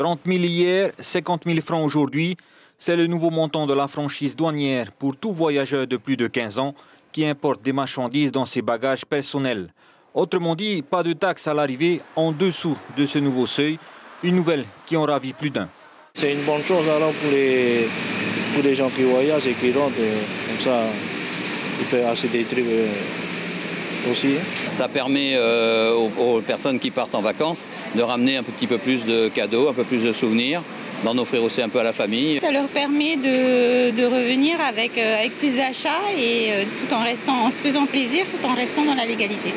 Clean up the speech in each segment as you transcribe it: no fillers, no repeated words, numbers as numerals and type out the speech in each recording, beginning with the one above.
30 000 hier, 50 000 francs aujourd'hui. C'est le nouveau montant de la franchise douanière pour tout voyageur de plus de 15 ans qui importe des marchandises dans ses bagages personnels. Autrement dit, pas de taxe à l'arrivée en dessous de ce nouveau seuil, une nouvelle qui en ravit plus d'un. C'est une bonne chose alors pour les gens qui voyagent et qui rentrent, comme ça ils peuvent acheter des trucs aussi. Ça permet aux personnes qui partent en vacances de ramener un petit peu plus de cadeaux, un peu plus de souvenirs, d'en offrir aussi un peu à la famille. Ça leur permet de revenir avec plus d'achats et tout en se faisant plaisir, tout en restant dans la légalité.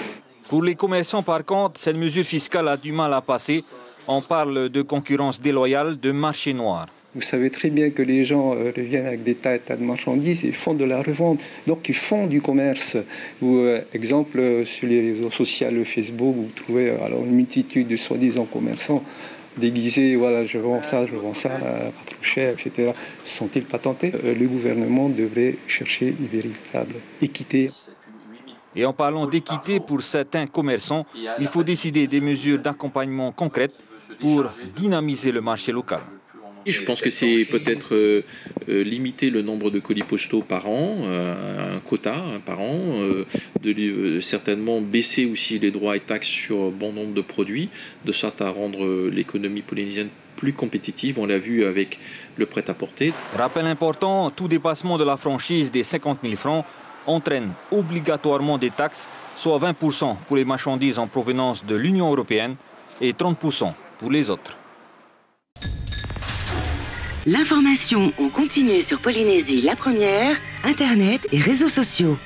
Pour les commerçants, par contre, cette mesure fiscale a du mal à passer. On parle de concurrence déloyale, de marché noir. Vous savez très bien que les gens reviennent avec des tas et tas de marchandises et font de la revente. Donc ils font du commerce. Ou exemple, sur les réseaux sociaux, le Facebook, vous trouvez alors une multitude de soi-disant commerçants déguisés. Voilà, je vends ça, pas trop cher, etc. Sont-ils pas tentés? Le gouvernement devrait chercher une véritable équité. Et en parlant d'équité pour certains commerçants, il faut décider des mesures d'accompagnement concrètes pour dynamiser le marché local. Je pense que c'est peut-être limiter le nombre de colis postaux par an, un quota par an, certainement baisser aussi les droits et taxes sur bon nombre de produits, de sorte à rendre l'économie polynésienne plus compétitive. On l'a vu avec le prêt-à-porter. Rappel important, tout dépassement de la franchise des 50 000 francs entraîne obligatoirement des taxes, soit 20% pour les marchandises en provenance de l'Union européenne et 30% pour les autres. L'information en continu sur Polynésie la première, Internet et réseaux sociaux.